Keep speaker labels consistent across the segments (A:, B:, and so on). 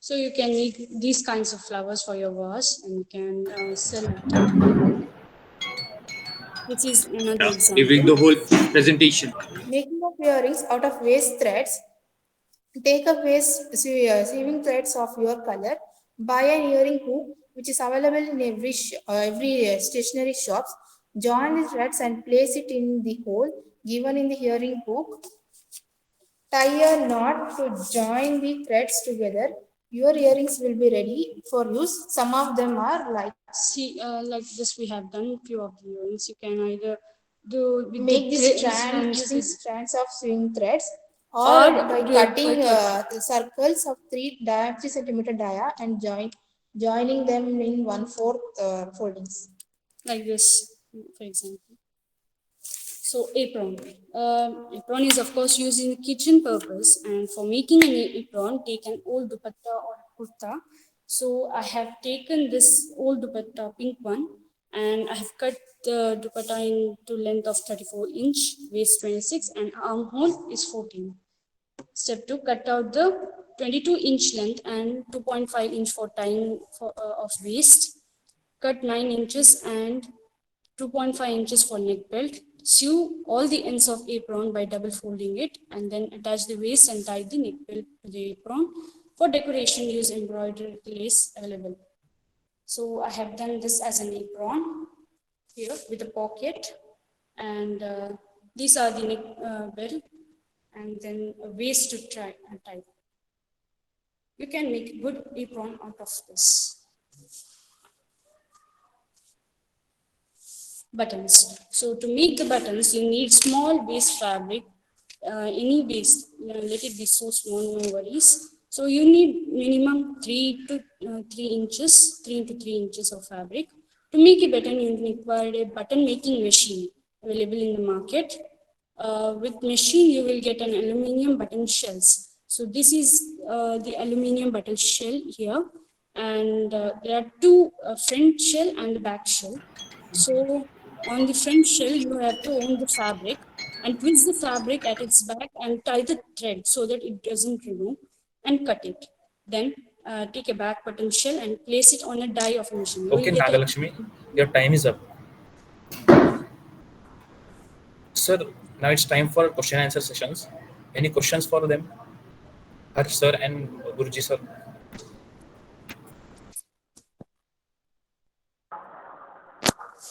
A: So you can make these kinds of flowers for your vase and you can sell it. This is another
B: Yeah, giving
A: example.
B: the whole presentation.
C: Making of earrings out of waste threads. Take a sewing threads of your color. Buy an earring hook, which is available in every stationery shops. Join the threads and place it in the hole given in the earring hook. Tie a knot to join the threads together. Your earrings will be ready for use. Some of them are like
A: See, like this we have done few of the earrings. You can either do with the
C: make this strand
A: strands
C: using strands of sewing threads or
A: or
C: by
A: do it by
C: cutting
A: cutting
C: circles of 3 centimeter dia and joining them in 1/4 foldings.
A: like this, for example. So apron. Apron is of course used in kitchen purpose, and for making an apron, take an old dupatta or kurta. So I have taken this old dupatta, pink one, and I have cut the dupatta into length of 34-inch, waist 26, and armhole is 14. Step 2, cut out the 22-inch length and 2.5-inch for tying of waist. Cut 9 inches and 2.5 inches for neck belt. Sew all the ends of apron by double folding it and then attach the waist and tie the neck belt to the apron. For decoration, use embroidered lace available. So I have done this as an apron here with a pocket, and these are the neck belt and then a waist to tie. You can make a good apron out of this. Buttons. So to make the buttons, you need small waist fabric, any waist, let it be so small, no worries. So you need minimum 3 inches, 3 to 3 inches of fabric. To make a button, you require a button making machine available in the market. With machine, you will get an aluminium button shells. So this is the aluminium button shell here, and there are two front shell and the back shell. So on the front shell, you have to own the fabric and twist the fabric at its back and tie the thread so that it doesn't remove and cut it. Then take a back button shell and place it on a die of a machine. You
B: Okay,
A: will get a
B: Nagalakshmi, your time is up. Sir, now it's time for question and answer sessions. Any questions for them? Harsh sir and Guruji sir.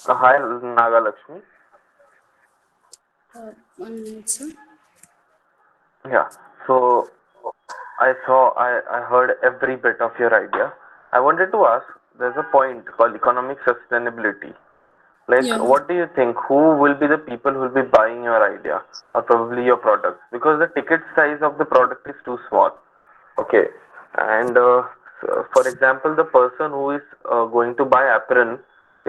D: Hi, Nagalakshmi.
A: 1 minute, sir.
D: Yeah. So I heard every bit of your idea. I wanted to ask, there's a point called economic sustainability. Like,
A: Yeah.
D: what do you think? Who will be the people who will be buying your idea or probably your product? Because the ticket size of the product is too small. Okay. And so for example, the person who is going to buy apron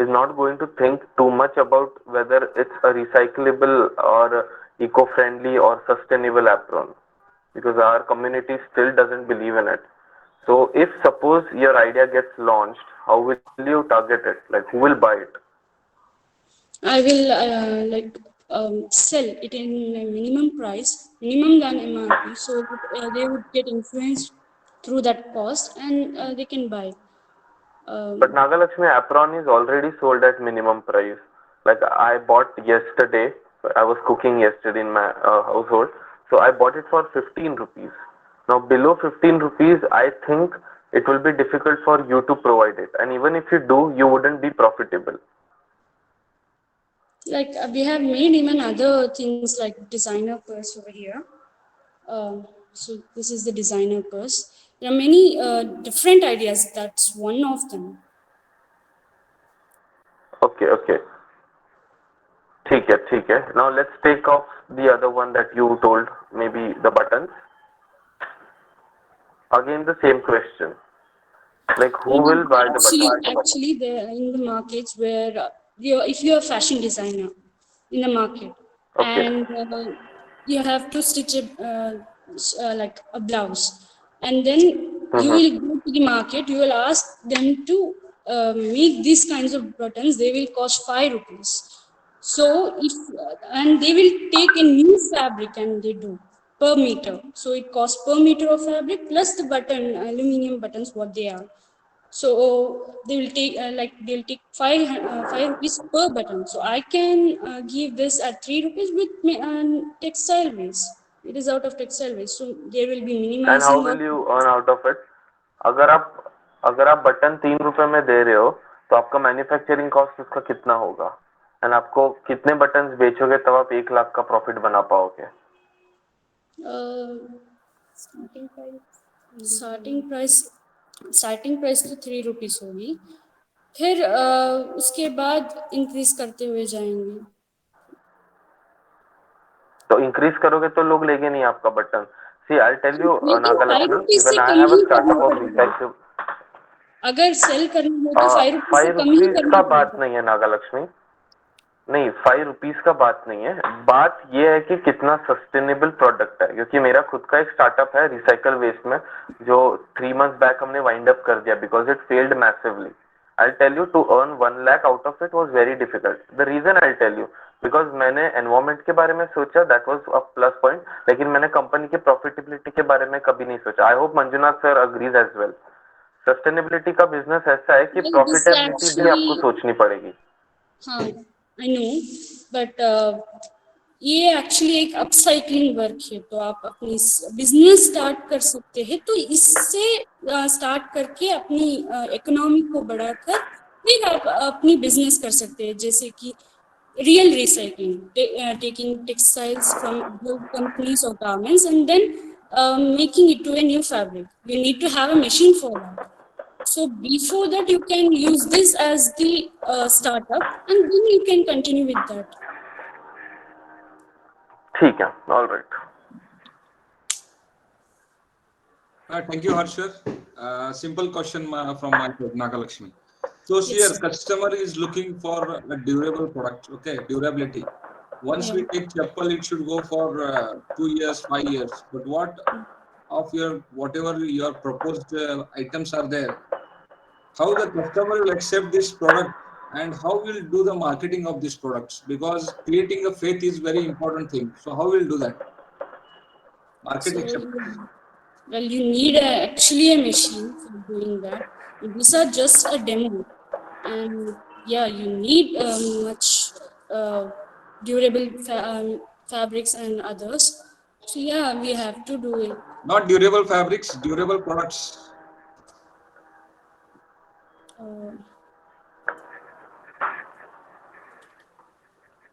D: is not going to think too much about whether it's a recyclable or eco-friendly or sustainable apron because our community still doesn't believe in it. So if suppose your idea gets launched, how will you target it? Like who will buy it?
A: I will sell it in a minimum price, minimum than MRP, so that they would get influenced through that cost and they can buy.
D: But
A: Um,
D: Nagalakshmi apron is already sold at minimum price. Like I bought yesterday, I was cooking yesterday in my household, so I bought it for 15 rupees. Now below 15 rupees, I think it will be difficult for you to provide it, and even if you do, you wouldn't be profitable.
A: we have made even other things like designer purse over here. So this is the designer purse. There are many different ideas. That's one of them.
D: Okay, okay. ठीक है. Now let's take off the other one that you told, maybe the buttons. Again the same question. Like who will buy the buttons?
A: Actually, there in the markets where if you're a fashion designer in the market
D: Okay.
A: and you have to stitch like a blouse, and then you
D: Mm-hmm.
A: will go to the market. You will ask them to make these kinds of buttons. They will cost 5 rupees. So if and they will take a new fabric and they do per meter. So it costs per meter of fabric plus the button, aluminum buttons, what they are. So they will take they'll take 5 rupees per button. So I can give this at 3 rupees with textile waste. It is out of textile waste, so they will be
D: And how
A: minimizing
D: will
A: of.
D: you earn out of it? अगर आप अगर आप button 3 रुपए में दे रहे हो तो आपका मैन्युफैक्चरिंग कॉस्ट उसका कितना होगा, एंड आपको कितने बटन बेचोगे तब आप 1 लाख का प्रॉफिट बना पाओगे?
A: Uh,
C: Starting price.
A: Starting price starting price तो 3 रुपीज होगी, फिर उसके बाद इंक्रीज करते हुए जाएंगे.
D: तो इंक्रीज करोगे तो लोग लेंगे नहीं आपका button. See I tell you
A: लेकिन फाइव
D: नागलक्ष्मी,
A: रुपीज से
D: even I
A: come
D: have
A: he
D: a
A: करना
D: स्टार्टअप ऑफ
A: पड़ेगा.
D: रिसाइकिल.
A: अगर सेल करना हो तो 5 रुपीज से
D: फाइव
A: कम ही
D: रुपीज
A: करना
D: का बात
A: पड़ेगा.
D: नहीं है नागलक्ष्मी, नहीं 5 रुपीज का बात नहीं है. बात ये है कि कितना सस्टेनेबल प्रोडक्ट है, क्योंकि मेरा खुद का एक स्टार्टअप है रिसाइकल वेस्ट में, जो 3 मंथ्स बैक हमने वाइंड अप कर दिया because it failed massively. I'll tell you, to earn 1 lakh out of it was very difficult. The reason I'll tell you, because मैंने एनवायरमेंट के बारे में सोचा, that was a plus point, लेकिन मैंने कंपनी की प्रॉफिटेबिलिटी के बारे में कभी नहीं सोचा. I hope Manjunath sir agrees as well. Sustainability का बिजनेस ऐसा है कि
A: Well, this
D: प्रॉफिटेबिलिटी भी आपको
A: actually,
D: सोचनी पड़ेगी.
A: हाँ, आई नो, बट ये एक्चुअली एक अपसाइकलिंग वर्क है. तो आप अपनी बिजनेस स्टार्ट कर सकते हैं, तो इससे स्टार्ट करके अपनी इकोनॉमी को बढ़ाकर फिर आप अपनी बिजनेस कर सकते हैं, जैसे कि real recycling, taking textiles from other companies or garments and then making it to a new fabric. You need to have a machine for that. So before that, you can use this as the startup, and then you can continue with that.
D: ठीक है, all right.
E: Thank you, Harsha. Simple question from my side, Nagalakshmi. So here,
A: Yes.
E: customer is looking for a durable product. Okay, durability. Once
A: Yeah.
E: we take chappal, it should go for 2 years, 5 years. But what of your whatever your proposed items are there, how the customer will accept this product and how we'll do the marketing of these products? Because creating a faith is very important thing. So how we'll do that? Market
A: So
E: acceptance.
A: well, you need actually a machine for doing that. These are just a demo, and yeah, you need much uh, durable fabrics and others. So yeah, we have to do it.
E: Not durable fabrics, durable products.
A: Uh,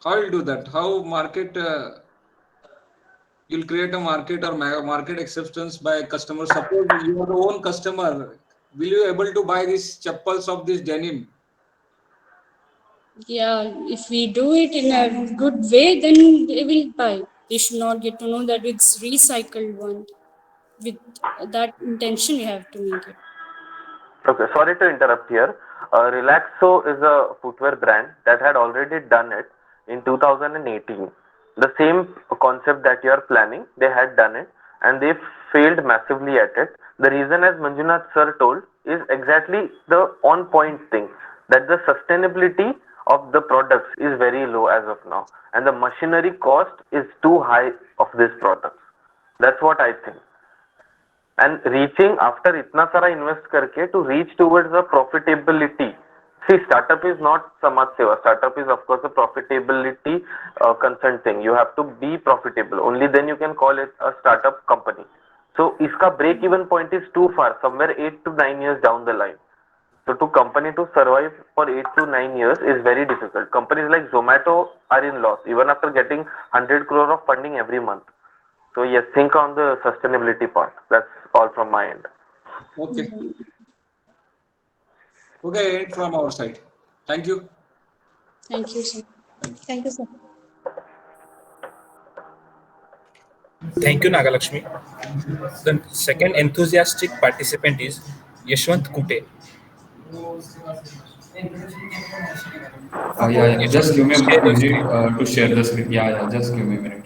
E: How will do that? How market? You'll create a market or market acceptance by customers. Suppose you are the own customer, will you able to buy these chappals of this denim?
A: yeah, if we do it in a good way, then they will buy. They should not get to know that it's recycled one. With that intention, you have to make it.
D: Okay, sorry to interrupt here. Relaxo is a footwear brand that had already done it in 2018. The same concept that you are planning, they had done it and they failed massively at it. The reason, as Manjunath sir told, is exactly the on point thing, that the sustainability of the products is very low as of now, and the machinery cost is too high of these products. That's what I think. And reaching after itna sara invest karke to reach towards the profitability. See, startup is not samaj seva. Startup is of course a profitability concerned thing. You have to be profitable, only then you can call it a startup company. So iska break even point is too far, somewhere 8 to 9 years down the line. So to company to survive for 8 to 9 years is very difficult. Companies like Zomato are in loss even after getting 100 crore of funding every month. So yes, think on the sustainability part. That's all from my end.
E: Okay.
A: Yeah.
E: Okay, from our side. Thank you.
A: Thank you, sir.
E: Thank you.
C: Thank you, sir.
B: Thank you, Nagalakshmi. The second enthusiastic participant is Yashwant Kute.
F: Yeah.
B: Yashwant,
F: Just give me a
B: share your
F: minute
B: screen.
F: to share the screen. Yeah. Just give me a minute.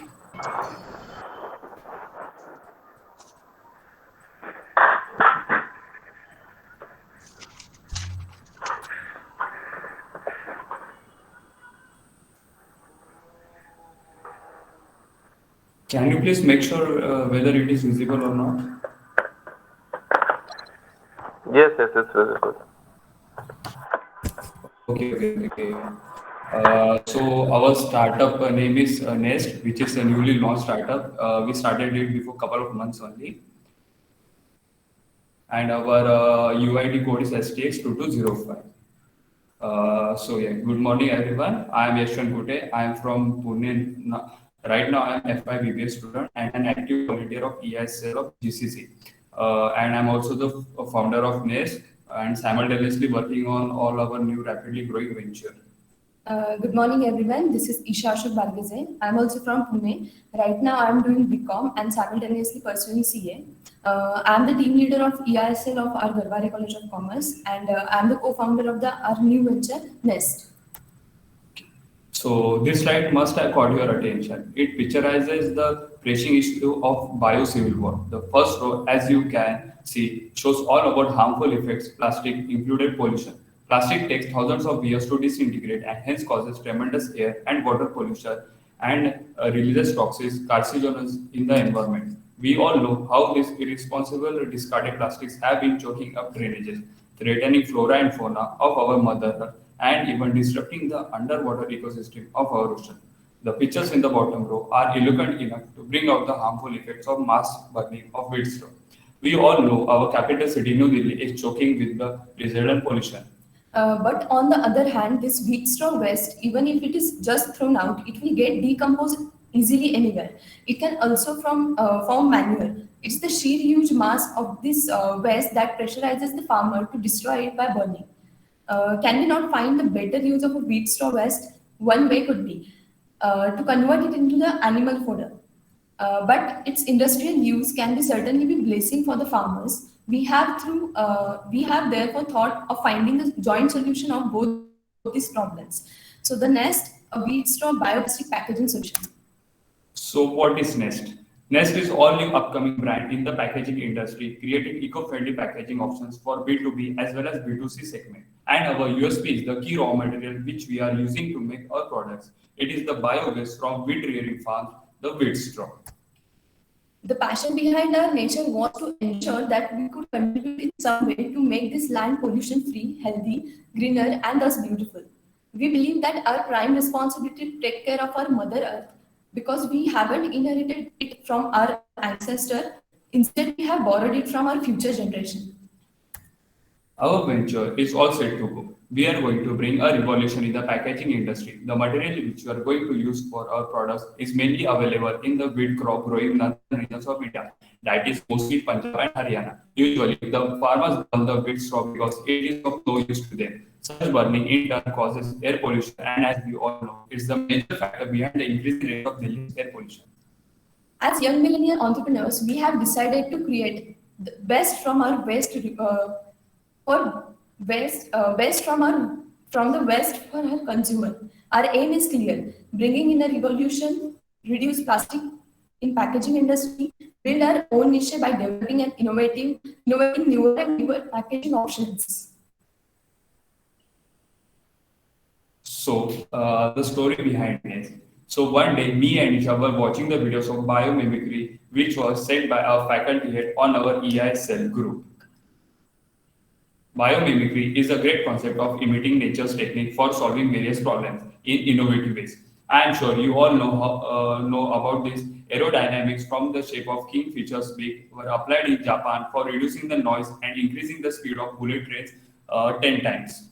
F: Can you please make sure whether it is visible or not?
D: Yes, yes, it's visible.
F: Okay. So our startup name is Nest, which is a newly launched startup. We started it before a couple of months only, and our UID code is STX2205. So yeah, good morning everyone. I am Yashwan Kute. I am from Pune. Right now I am FI BBA student and an active volunteer of EISL of GCC. And I'm also the founder of Nest and simultaneously working on all our new rapidly growing venture.
G: Good morning, everyone. This is Isha Ashok Bargaze. I'm also from Pune. Right now, I'm doing BCom and simultaneously pursuing CA. I'm the team leader of EISL of our Garware College of Commerce, and I'm the co-founder of the our new venture Nest.
F: So this slide must have caught your attention. It picturizes the pressing issue of bio-civil war. The first row, as you can see, shows all about harmful effects plastic included pollution. Plastic takes thousands of years to disintegrate and hence causes tremendous air and water pollution and releases toxic carcinogens in the environment. We all know how these irresponsible discarded plastics have been choking up drainages, threatening flora and fauna of our mother earth and even disrupting the underwater ecosystem of our ocean. The pictures in the bottom row are eloquent enough to bring out the harmful effects of mass burning of wheat straw. We all know our capital city, New Delhi, is choking with the resultant pollution.
G: But on the other hand, this wheat straw waste, even if it is just thrown out, it will get decomposed easily anywhere. It can also form manure. It's the sheer huge mass of this waste that pressurizes the farmer to destroy it by burning. Can we not find the better use of a wheat straw waste? One way could be to convert it into the animal fodder. But its industrial use can be certainly be blessing for the farmers. We have therefore thought of finding a joint solution of both these problems. So the Nest, a wheat straw bioplastic packaging solution.
F: So what is Nest? Nest is all new upcoming brand in the packaging industry, creating eco-friendly packaging options for B2B as well as B2C segment. And our USP is the key raw material which we are using to make our products. It is the biogas from wheat rearing farms, the wheat straw.
G: The passion behind our nature was to ensure that we could contribute in some way to make this land pollution free, healthy, greener, and thus beautiful. We believe that our prime responsibility to take care of our Mother Earth because we haven't inherited it from our ancestor, instead, we have borrowed it from our future generation.
F: Our venture is all set to go. We are going to bring a revolution in the packaging industry. The material which we are going to use for our products is mainly available in the wheat crop growing in northern regions of India. That is mostly Punjab and Haryana. Usually, the farmers burn the wheat straw because it is of no use to them. Such burning in turn causes air pollution, and as we all know, it's the major factor behind the increasing rate of Delhi's air pollution.
G: As young millennial entrepreneurs, we have decided to create the best from our waste for best from the west for our consumer. Our aim is clear: bringing in a revolution, reduce plastic in packaging industry, build our own niche by developing and innovating newer and newer packaging options.
F: So the story behind it. So one day, me and Isha were watching the videos of biomimicry, which was sent by our faculty head on our EISL group. Biomimicry is a great concept of imitating nature's technique for solving various problems in innovative ways. I am sure you all know about this. Aerodynamics from the shape of kingfisher's beak were applied in Japan for reducing the noise and increasing the speed of bullet trains 10 times.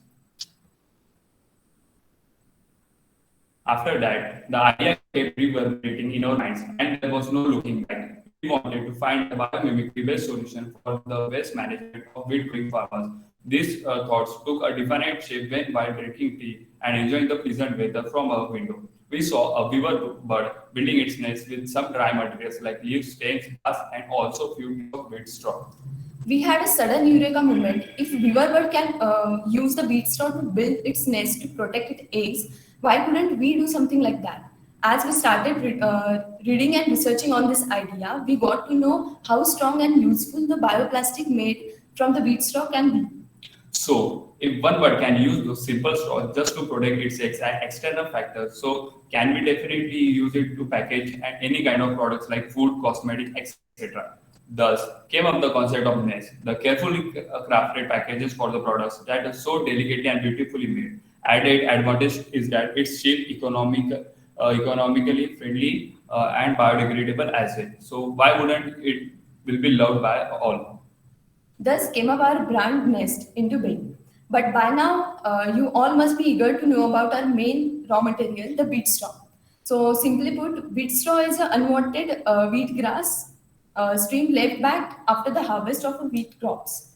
F: After that, the idea kept reverberating in our minds, and there was no looking back. We wanted to find a biomimicry-based solution for the waste management of wheat-growing farmers. These thoughts took a definite shape when, while drinking tea and enjoying the pleasant weather from our window, we saw a beaver bird building its nest with some dry materials like leaves, stems, grass, and also few bits of wheat straw.
G: We had a sudden eureka moment. If Beaverbird can use the wheat straw to build its nest to protect its eggs, why couldn't we do something like that? As we started reading and researching on this idea, we got to know how strong and useful the bioplastic made from the wheat straw can be.
F: So, if one word can use those simple straw just to protect its external factors, so can we definitely use it to package any kind of products like food, cosmetic, etc. Thus came up the concept of nest, the carefully crafted packages for the products that are so delicately and beautifully made. Added advantage is that it's cheap, economically friendly, and biodegradable as well. So why wouldn't it will be loved by all?
G: Thus came our brand nest into being. But by now, you all must be eager to know about our main raw material, the wheat straw. So, simply put, wheat straw is an unwanted wheat grass stream left back after the harvest of wheat crops.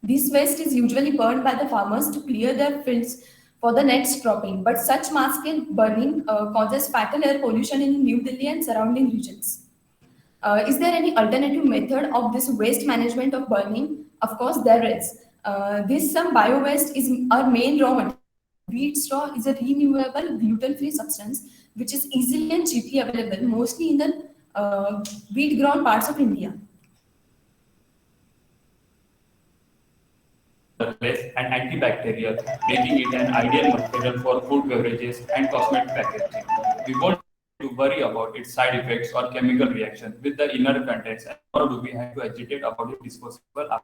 G: This waste is usually burned by the farmers to clear their fields for the next cropping, but such mass scale burning causes fatal air pollution in New Delhi and surrounding regions. Is there any alternative method of this waste management of burning? Of course, there is. This some bio waste is our main raw material. Wheat straw is a renewable gluten-free substance which is easily and cheaply available, mostly in the wheat-grown parts of India.
F: Odorless and antibacterial, making it an ideal material for food, beverages, and cosmetic packaging. We won't need to worry about its side effects or chemical reactions with the inner contents, and nor do we have to agitate about its disposable.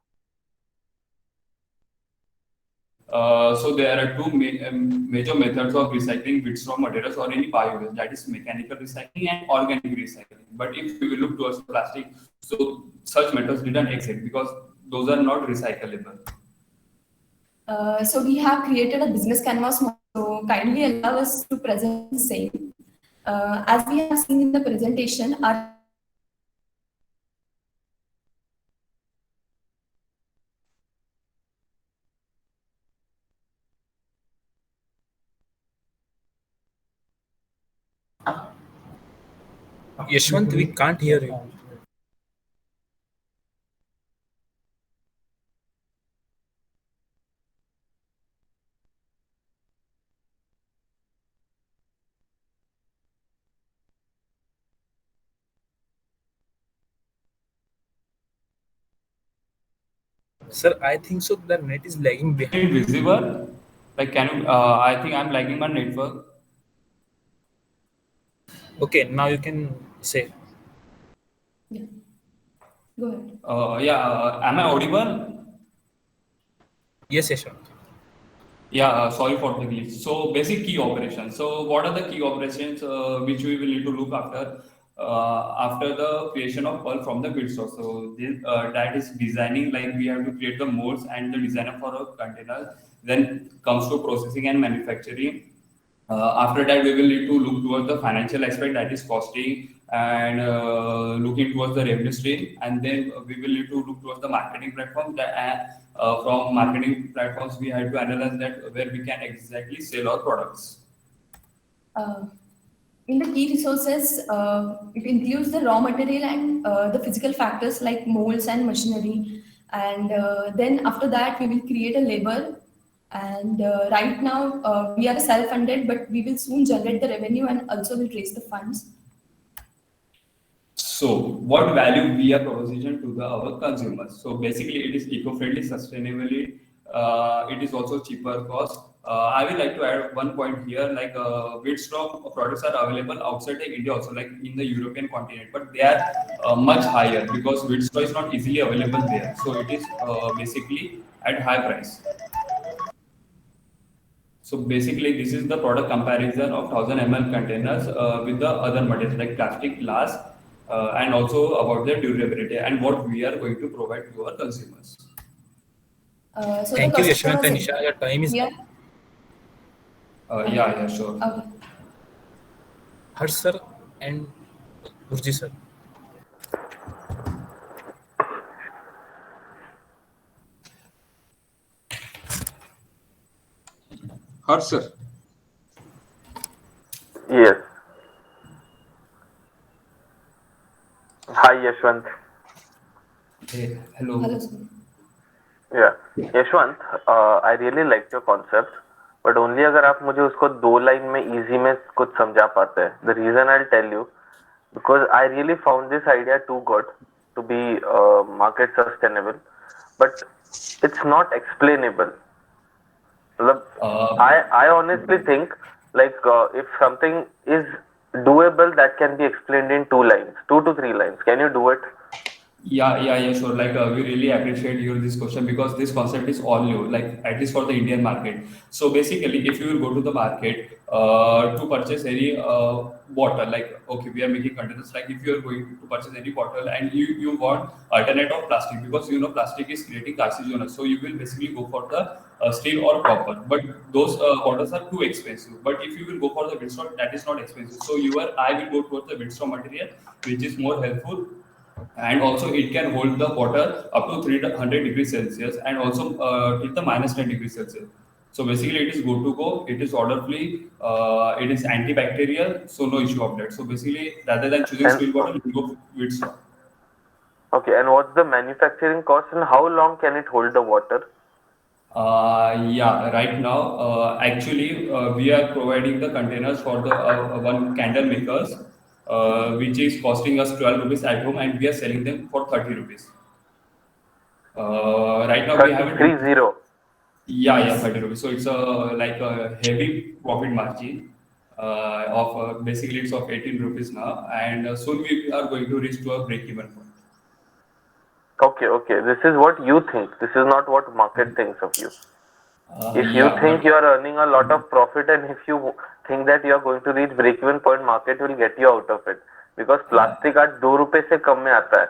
F: So there are two major methods of recycling with raw materials or any biowaste, that is mechanical recycling and organic recycling. But if we will look towards plastic, so such methods didn't exist because those are not recyclable.
G: So we have created a business canvas model. So kindly allow us to present the same. As we have seen in the presentation, our
B: Yashwant, we can't hear you. Sir, I think so. The net is lagging behind.
F: Visible? Like, can you? I think I'm lagging my network.
B: Okay, now you can say.
G: yeah, go ahead.
F: Yeah, am I audible?
B: Yes, Yashwant.
F: Yeah, sorry for the glitch. So, basic key operations. So, what are the key operations which we will need to look after the creation of pulp from the grid source? So, that is designing, like we have to create the molds and the designer for a container. Then comes to processing and manufacturing. After that, we will need to look towards the financial aspect, that is costing, and looking towards the revenue stream, and then we will need to look towards the marketing platform. From marketing platforms, we have to analyze that where we can exactly sell our products.
G: Uh, in the key resources, it includes the raw material and the physical factors like molds and machinery. And then after that, we will create a labor. And right now, we are self-funded, but we will soon generate the revenue and also will raise the funds.
F: So, what value we are proposition to our consumers? So, basically, it is eco-friendly, sustainably. It is also cheaper cost. I would like to add one point here, like wheat straw products are available outside the India also, like in the European continent, but they are much higher because wheat straw is not easily available there. So, it is basically at high price. So basically, this is the product comparison of 1000 ml containers with the other materials like plastic, glass, and also about their durability and what we are going to provide to our consumers.
G: So the
B: Thank you, Yashwant
G: customers
B: and Nisha. Your time is
G: here.
B: up.
F: Yeah, sure.
G: Okay.
B: Harsh sir and Gurji sir.
E: Harsh, sir.
D: Yes. Hi, Yashwant.
F: Hey,
G: Hello,
F: hello.
G: sir.
D: Yeah. Yashwant, I really like your concept, but only अगर आप मुझे उसको दो line में easy में कुछ समझा पाते हैं. The reason I tell you, because I really found this idea too good to be market sustainable, but it's not explainable. Matlab,
F: Uh,
D: I honestly think like if something is doable, that can be explained in 2 lines, 2 to 3 lines. Can you do it?
F: Yeah, sure. Like we really appreciate your this question because this concept is all new, like at least for the Indian market. So basically, if you will go to the market to purchase any bottle, like okay, we are making containers. Like if you are going to purchase any bottle and you want alternate of plastic because you know plastic is creating carcinogen, so you will basically go for the steel or copper. But those bottles are too expensive. But if you will go for the Winstone, that is not expensive. So I will go towards the Winstone material, which is more helpful, and also it can hold the water up to 300 degrees Celsius and also till the minus 10 degrees Celsius. So basically it is good to go. It is order free. It is antibacterial, so no issue of that. So basically, rather than choosing
D: And
F: steel bottle, we go with straw.
D: okay, and what's the manufacturing cost and how long can it hold the water?
F: Yeah, right now, actually, we are providing the containers for the one candle makers, which is costing us 12 rupees at home, and we are selling them for 30 rupees. Right now, we
D: 30,
F: haven't.
D: 30.
F: Yeah, 30 rupees. So it's a like a heavy profit margin of basically it's of 18 rupees now, and soon we are going to reach to a break even point.
D: Okay, okay. This is what you think. This is not what market thinks of you. If you
F: Yeah,
D: think
F: but
D: you are earning a lot of profit and if you think that you are going to reach break even point, market will get you out of it. Because plastic at 2 रुपए से कम में आता है.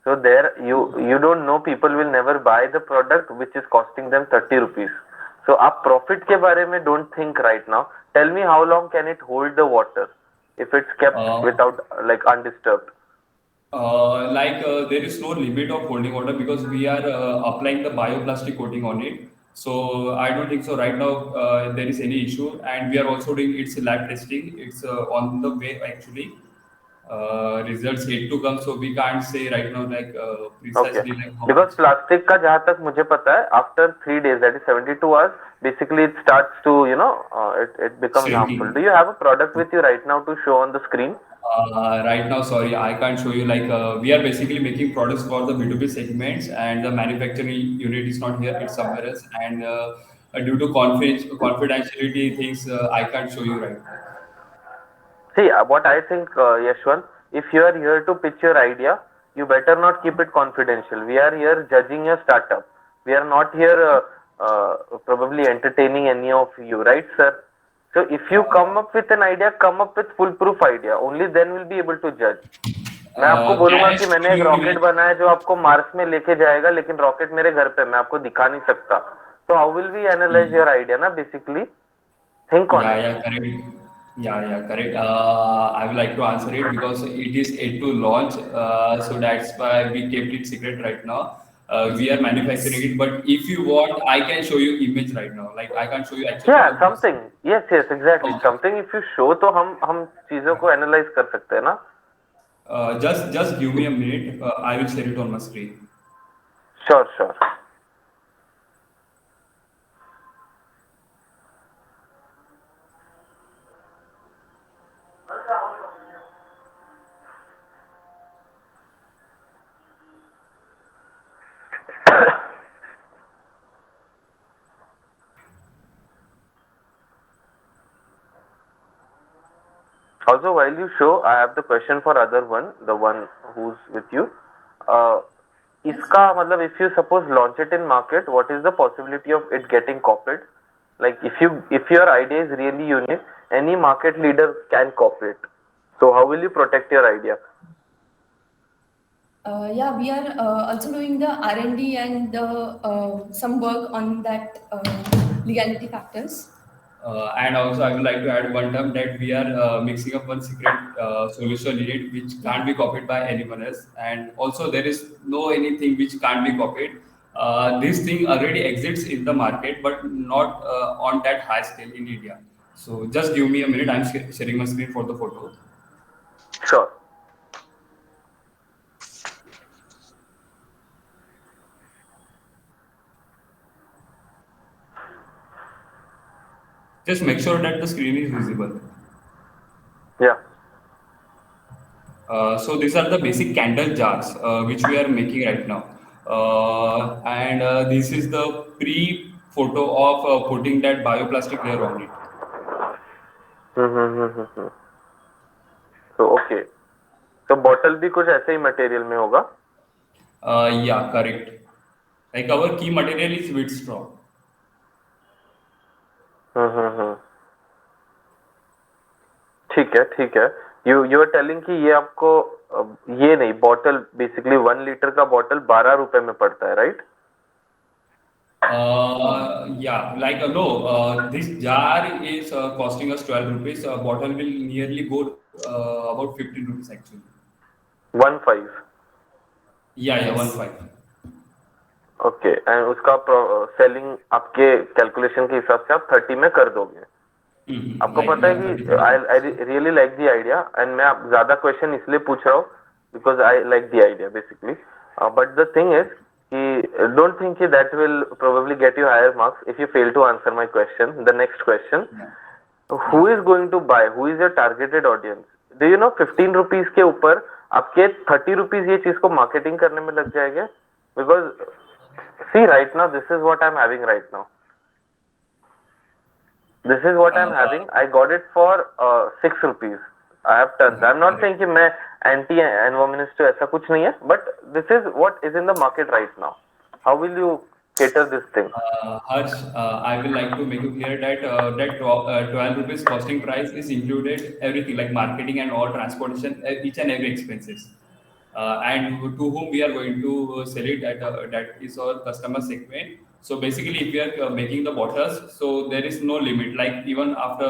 D: So there you don't know, people will never buy the product which is costing them 30 rupees. So आप profit के बारे में don't think right now. Tell me how long can it hold the water if it's kept
F: uh,
D: without like undisturbed.
F: there is no limit of holding water because we are applying the bioplastic coating on it. So I don't think so right now there is any issue, and we are also doing its lab testing. It's on the way actually. Results yet to come, so we can't say right now like
D: Okay.
F: precisely like how
D: Because
F: much.
D: plastic का जहाँ तक मुझे पता है, after 3 days, that is 72 hours, basically it starts to, it becomes harmful. Do
F: Shrinking.
D: you have a product with you right now to show on the screen?
F: Right now, sorry, I can't show you. Like, we are basically making products for the B2B segments, and the manufacturing unit is not here; it's somewhere else. And due to confidentiality things, I can't show you right now.
D: See, what I think, Yashwant, if you are here to pitch your idea, you better not keep it confidential. We are here judging your startup. We are not here probably entertaining any of you, right, sir? So if you come up with an idea, come up with foolproof idea. Only then we'll be able to judge. मैं आपको
F: Can
D: बोलूंगा
F: I
D: कि
F: show
D: मैंने एक
F: you
D: rocket
F: like?
D: बनाया जो आपको Mars में लेके जाएगा, लेकिन रॉकेट मेरे घर पे, मैं आपको दिखा नहीं सकता. तो how will we analyse your idea ना, basically think on it.
F: Correct. Correct. I would like to answer it because it is yet to launch, so that's why we kept it secret right now. We are manufacturing it, but if you want, I can show you image right now. Like I can show you actual
D: या
F: product.
D: Something, yes yes exactly,
F: Okay.
D: Something if you show तो हम चीजों को analyse कर सकते हैं ना.
F: Just give me a minute. I will share it on my screen.
D: Sure sure. Also, while you show, I have the question for other one, the one who's with you. Uh, इसका मतलब if you suppose launch it in market, what is the possibility of it getting copied? Like if your idea is really unique, any market leader can copy it. So how will you protect your idea?
G: Yeah, we are also doing the R&D and some work on that legality factors.
F: And also, I would like to add one term that we are mixing up one secret solution in it, which
G: Yeah.
F: can't be copied by anyone else. And also, there is no anything which can't be copied. This thing already exists in the market, but not on that high scale in India. So, just give me a minute. I'm sharing my screen for the photo.
D: Sure.
F: Just make sure that the screen is visible.
D: Yeah.
F: So these are the basic candle jars which we are making right now, and this is the photo of putting that bioplastic layer on it.
D: हम्म. तो okay, तो bottle भी कुछ ऐसे ही material में होगा.
F: Yeah, correct. Like our key material is wheat straw.
D: हम्म. ठीक है, ठीक है. यू आर टेलिंग कि ये आपको ये नहीं, बॉटल बेसिकली 1 लीटर का बॉटल 12 रुपए में पड़ता है, right?
F: Yeah, like no, this jar is costing us 12 rupees. A bottle will nearly go about 15 rupees actually.
D: 1.5.
F: Yeah, yeah, one
G: Yes.
F: five.
D: Okay, and उसका सेलिंग आपके कैलकुलेशन के हिसाब से आप 30 में कर दोगे. आपको
F: Like
D: पता है
F: yeah, 30
D: कि I really like the idea, and मैं आप ज्यादा क्वेश्चन इसलिए पूछ रहा हूँ because I like the idea basically. But the thing is कि डोंट थिंक कि that will probably get you higher marks if you fail to answer my question. The next question,
F: Yeah,
D: who
F: yeah.
D: Is going to buy, who is your targeted audience? Do you know 15 rupees के ऊपर आपके 30 rupees ये चीज को marketing करने में लग जाएंगे. Because see right now this is what I am having right now. This is what I'm
F: Uh,
D: having. I got it for 6 rupees. I have tons. I'm not
F: Correct.
D: saying कि मैं anti environmentalist हूँ, ऐसा कुछ नहीं है. But this is what is in the market right now. How will you cater this thing?
F: Harsh, I will like to make it clear that 12 rupees costing price is included everything like marketing and all transportation, each and every expenses. And to whom we are going to sell it, that is our customer segment. So basically, if we are making the bottles, so there is no limit. Like even after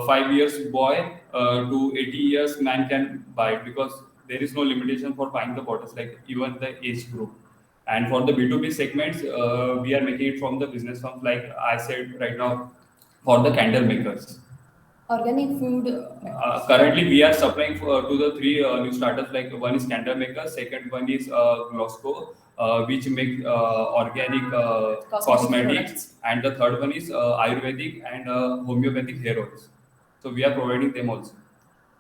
F: 5 years boy to 80 years man can buy it because there is no limitation for buying the bottles, like even the age group. And for the B2B segments, we are making it from the business firms, like I said right now, for the candle makers.
G: Organic food.
F: Currently, we are supplying to the three new startups. Like one is candle maker, second one is Glosco, which make organic
G: Cosmetic
F: cosmetics,
G: products.
F: and the third one is Ayurvedic and homeopathic hair oils. So we are providing them also.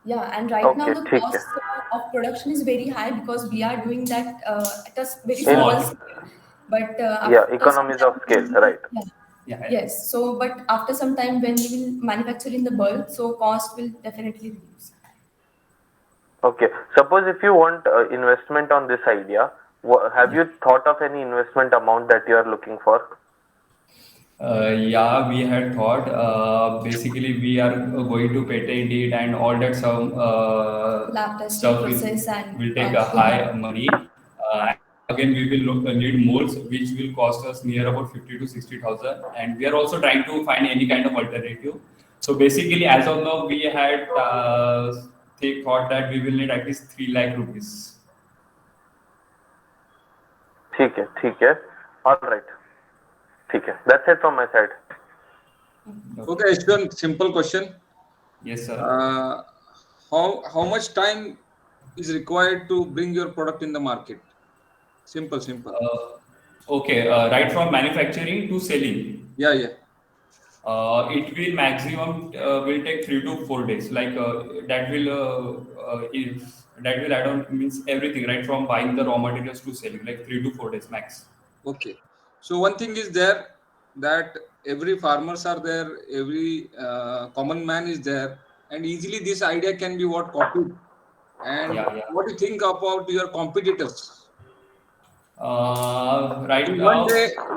G: Yeah, and right now
D: Okay,
G: the
D: ठीक है.
G: cost of production is very high because we are doing that at a very
D: In
G: small
F: Small.
G: scale. But
D: yeah,
G: after some
D: economies of
G: time,
D: scale, right?
G: yeah,
F: Yeah, yeah.
G: yes. So, but after some time, when we will manufacture in the bulk, so cost will definitely reduce.
D: Okay. Suppose if you want investment on this idea, have
F: Yeah.
D: you thought of any investment amount that you are looking for?
F: Yeah, we had thought. Basically, we are going to patent it, and all that some
G: Lab testing
F: stuff is
G: process and
F: will take a
G: yeah.
F: high money. And again, we will need molds, which will cost us near about 50 to 60,000. And we are also trying to find any kind of alternative. So basically, as of now, we had thought that we will need at least 3 lakh rupees.
D: ठीक है, ठीक है. All right. ठीक है. That's it from my side.
F: Okay.
E: Okay, Ashwin, simple question.
F: Yes, sir.
E: Uh, how much time is required to bring your product in the market? Simple, simple.
F: Okay, right from manufacturing to selling.
E: Yeah, yeah.
F: It will maximum will take 3 to 4 days. Like that will add on means everything right from buying the raw materials to selling, like 3 to 4 days max.
E: Okay. So one thing is there that every farmers are there, every common man is there, and easily this idea can be what copied. And
F: Yeah, yeah.
E: what do you think about your competitors?
F: Right
E: And
F: now,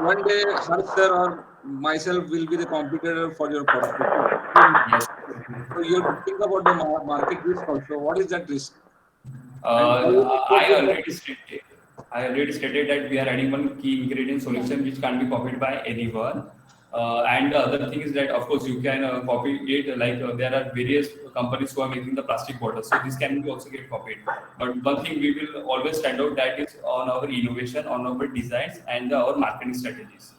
E: one day, Harsh sir or myself will be the competitor for your product. Okay?
F: yes.
E: So you have to think about the market risk also. What is that risk? And how you will
F: Uh,
E: cope
F: I
E: with that
F: already
E: risk?
F: stated. I already stated that we are adding one key ingredient solution which can't be copied by anyone. And the other thing is that of course you can copy it. Like there are various companies who are making the plastic bottles, so this can be also get copied. But one thing we will always stand out that is on our innovation, on our designs, and our marketing strategies.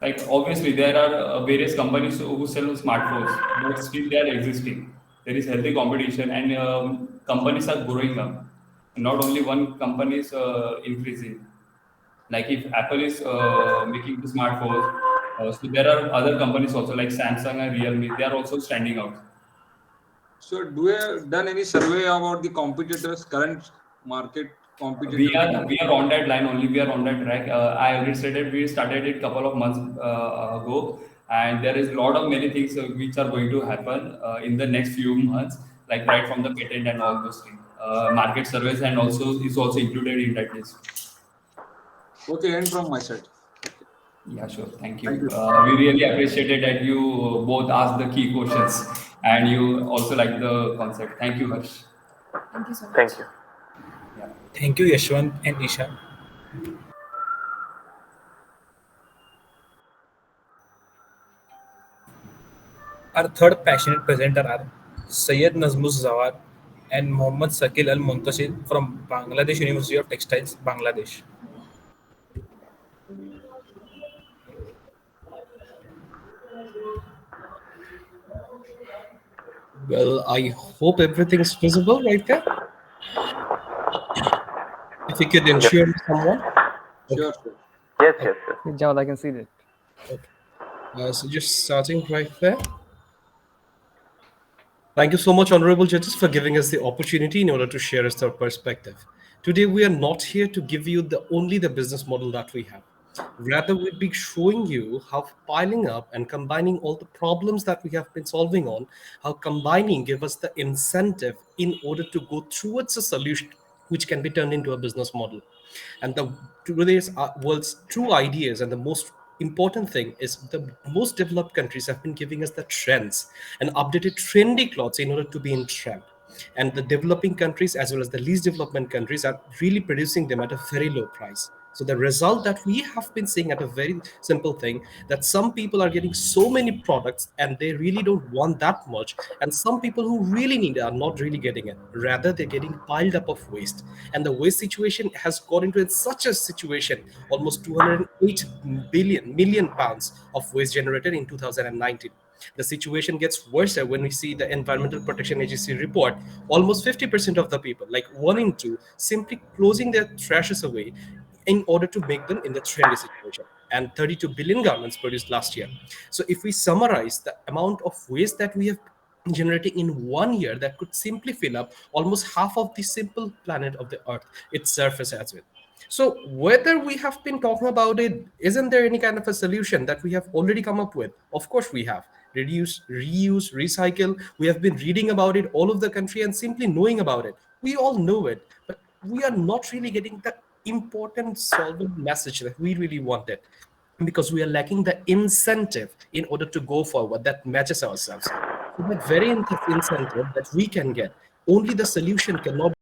F: Like obviously there are various companies who sell smartphones, but still they are existing. There is healthy competition, and companies are growing up. Not only one company is increasing. Like if Apple is making the smartphones, so there are other companies also like Samsung and Realme, they are also standing out.
E: So do you have done any survey about the competitors' current market competitor to you?
F: We are on that line only. We are on that track. I already said that we started it couple of months ago, and there is a lot of many things which are going to happen in the next few months, like right from the patent and all those things. Market surveys and also is also included in that list.
E: Okay, and from my side. Okay.
F: Yeah, sure. Thank
E: Thank
F: you.
E: you.
F: We really appreciated that you both asked the key questions and you also like the concept. Thank you, Harsh.
G: Thank you so much.
D: Thank you.
F: Yeah.
B: Thank you, Yashwant and Isha. Our third passionate presenter are Syed Nazmus Zawar and Mohammad Sakil Al Muntasir from Bangladesh University of Textiles, Bangladesh.
H: Well, I hope everything's visible right there. If you could
D: Yes.
H: ensure someone. Okay.
E: Sure, sure.
D: Yes,
H: Okay.
D: yes, yes.
I: Yeah, Jawad, I can see that.
H: Okay. So just starting right there. Thank you so much, honorable judges, for giving us the opportunity in order to share us our perspective. Today, we are not here to give you the only the business model that we have. Rather, we'll be showing you how piling up and combining all the problems that we have been solving on, how combining give us the incentive in order to go towards a solution which can be turned into a business model. And the today's world's true ideas and the most important thing is the most developed countries have been giving us the trends and updated trendy clothes in order to be in trend, and the developing countries as well as the least development countries are really producing them at a very low price. So the result that we have been seeing at a very simple thing, that some people are getting so many products and they really don't want that much, and some people who really need it are not really getting it. Rather, they're getting piled up of waste, and the waste situation has got into such a situation. Almost 208 billion million pounds of waste generated in 2019. The situation gets worse when we see the Environmental Protection Agency report. Almost 50% of the people, like 1 in 2, simply closing their trashes away in order to make them in the trendy situation. And 32 billion garments produced last year. So if we summarize the amount of waste that we have generating in 1 year, that could simply fill up almost half of the simple planet of the earth, its surface as well. So whether we have been talking about it, isn't there any kind of a solution that we have already come up with? Of course we have. Reduce, reuse, recycle. We have been reading about it all over the country and simply knowing about it. We all know it, but we are not really getting the important solvent message that we really wanted, because we are lacking the incentive in order to go forward that matches ourselves. So that very incentive that we can get, only the solution cannot